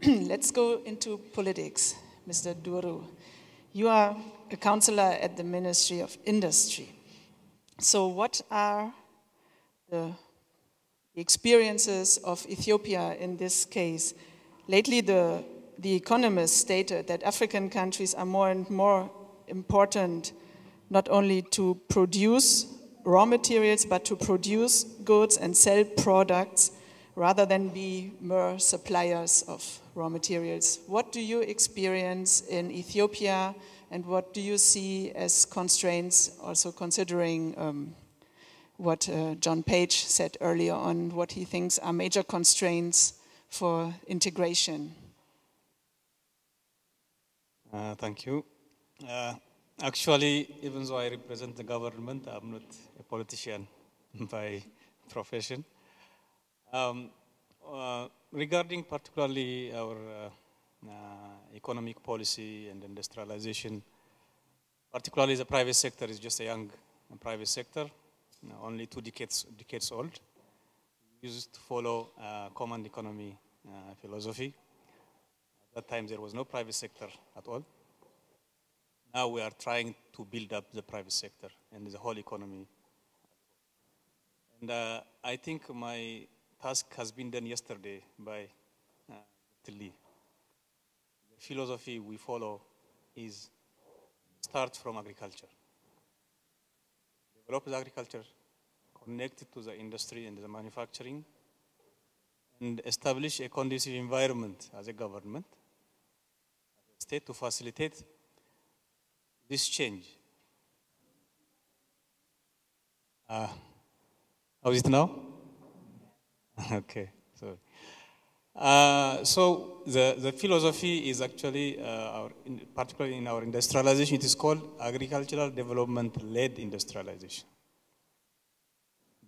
let's go into politics, Mr. Nuru. You are a counselor at the Ministry of Industry. So what are the experiences of Ethiopia in this case? Lately, the Economist stated that African countries are more and more important not only to produce raw materials, but to produce goods and sell products rather than be mere suppliers of raw materials. What do you experience in Ethiopia, and what do you see as constraints, also considering what John Page said earlier on, what he thinks are major constraints for integration? Thank you. Actually, even though I represent the government, I'm not a politician by profession. Regarding particularly our economic policy and industrialization, particularly the private sector is just a young private sector, only 2 decades old. We used to follow common economy philosophy. At that time, there was no private sector at all. Now we are trying to build up the private sector and the whole economy. And I think my task has been done yesterday by Dr. Lee. The philosophy we follow is start from agriculture. Develop the agriculture, connect it to the industry and the manufacturing, and establish a conducive environment as a government, as a state to facilitate this change. How is it now? Okay, sorry. So the philosophy is actually, particularly in our industrialization, it is called agricultural development-led industrialization.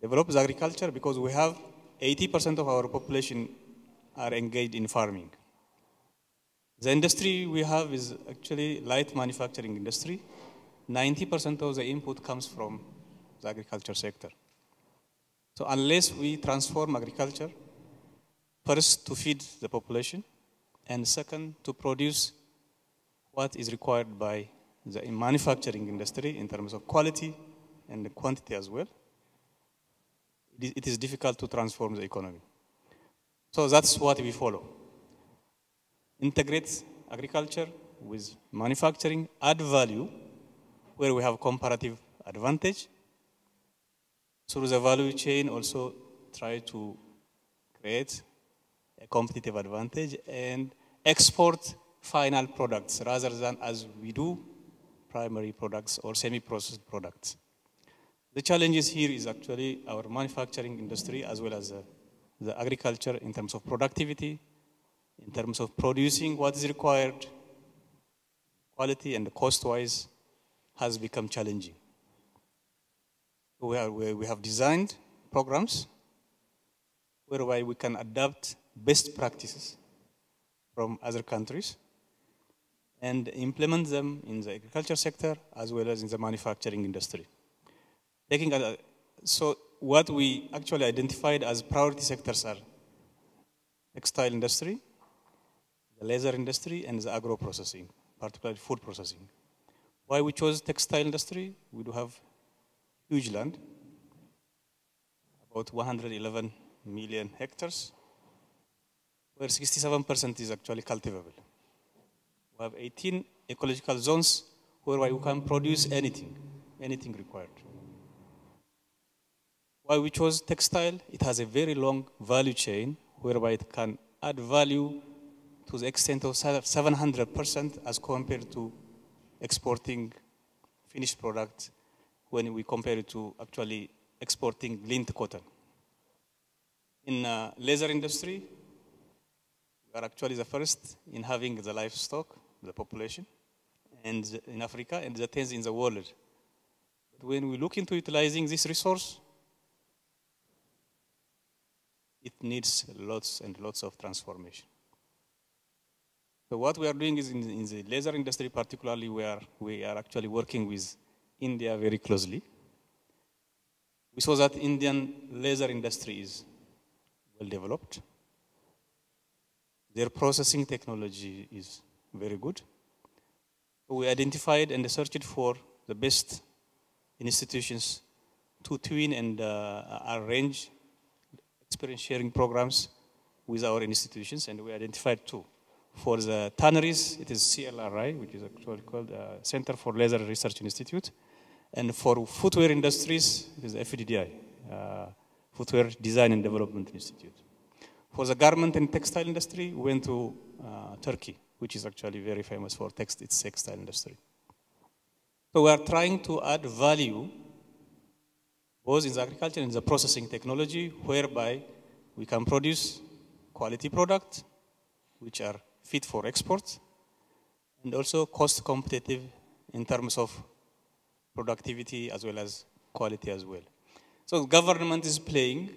Develops agriculture because we have 80% of our population are engaged in farming. The industry we have is actually light manufacturing industry. 90% of the input comes from the agriculture sector. So unless we transform agriculture, first to feed the population, and second to produce what is required by the manufacturing industry in terms of quality and quantity as well, it is difficult to transform the economy. So that's what we follow. Integrate agriculture with manufacturing, add value where we have comparative advantage. Through the value chain, also try to create a competitive advantage and export final products rather than as we do primary products or semi-processed products. The challenges here is actually our manufacturing industry as well as the agriculture in terms of productivity, in terms of producing what is required, quality and cost-wise has become challenging. We have designed programs whereby we can adapt best practices from other countries and implement them in the agriculture sector as well as in the manufacturing industry. So what we actually identified as priority sectors are textile industry, the leather industry, and the agro-processing, particularly food processing. Why we chose textile industry? We do have huge land, about 111 million hectares, where 67% is actually cultivable. We have 18 ecological zones where we can produce anything required. Why we chose textile? It has a very long value chain whereby it can add value to the extent of 700% as compared to exporting finished products when we compare it to actually exporting lint cotton. In leather industry, we are actually the first in having the livestock, the population, and in Africa, and the 10th in the world. But when we look into utilizing this resource, it needs lots and lots of transformation. So what we are doing is in the leather industry particularly, we are actually working with India very closely. We saw that Indian leather industry is well developed. Their processing technology is very good. We identified and searched for the best institutions to twin and arrange experience sharing programs with our institutions, and we identified two. For the tanneries, it is CLRI, which is actually called Center for Laser Research Institute. And for footwear industries, it is FDDI, Footwear Design and Development Institute. For the garment and textile industry, we went to Turkey, which is actually very famous for its textile industry. So we are trying to add value both in the agriculture and the processing technology, whereby we can produce quality products which are fit for export and also cost competitive in terms of productivity as well as quality as well. So the government is playing.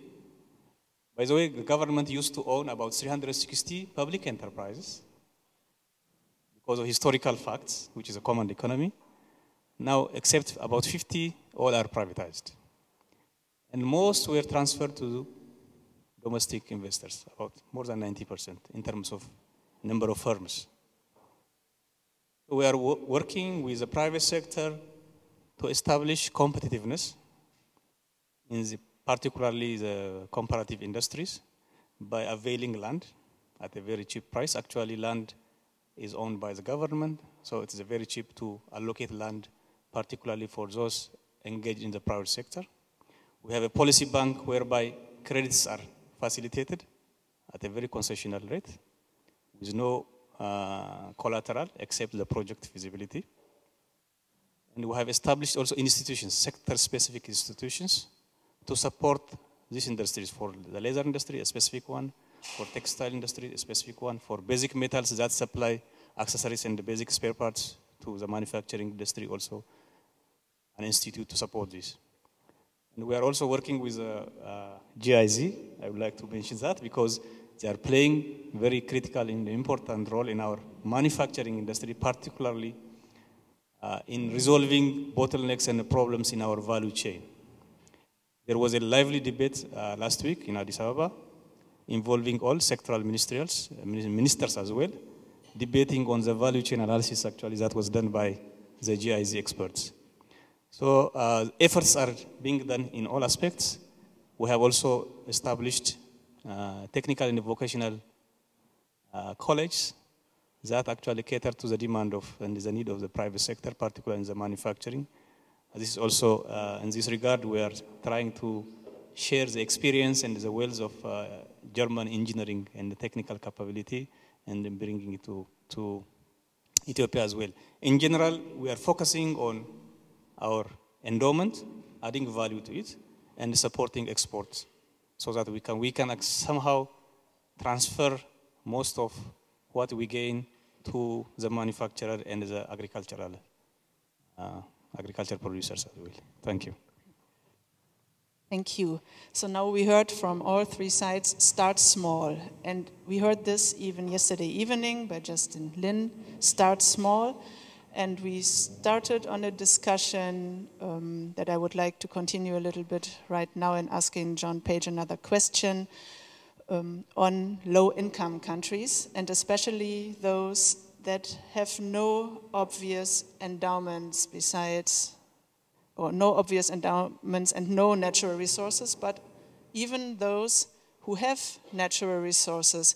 By the way, the government used to own about 360 public enterprises because of historical facts, which is a common economy. Now, except about 50, all are privatized. And most were transferred to domestic investors, about more than 90% in terms of number of firms. So we are working with the private sector to establish competitiveness in particularly the comparative industries by availing land at a very cheap price. Actually, land is owned by the government, so it is very cheap to allocate land, particularly for those engaged in the private sector. We have a policy bank whereby credits are facilitated at a very concessional rate with no collateral except the project feasibility. And we have established also institutions, sector-specific institutions, to support these industries. For the laser industry, a specific one; for textile industry, a specific one; for basic metals that supply accessories and the basic spare parts to the manufacturing industry, also an institute to support this. And we are also working with GIZ. I would like to mention that because they are playing very critical and important role in our manufacturing industry, particularly in resolving bottlenecks and problems in our value chain. There was a lively debate last week in Addis Ababa involving all sectoral ministers as well, debating on the value chain analysis actually that was done by the GIZ experts. So efforts are being done in all aspects. We have also established technical and vocational colleges that actually cater to the demand of and the need of the private sector, particularly in the manufacturing. This is also, in this regard, we are trying to share the experience and the wealth of German engineering and the technical capability and then bringing it to Ethiopia as well. In general, we are focusing on our endowment, adding value to it, and supporting exports so that we can somehow transfer most of what we gain to the manufacturer and the agriculture producers as well. Thank you. Thank you. So now we heard from all three sides, start small. And we heard this even yesterday evening by Justin Lin, start small. And we started on a discussion that I would like to continue a little bit right now and asking John Page another question on low-income countries, and especially those that have no obvious endowments besides, or no obvious endowments and no natural resources, but even those who have natural resources,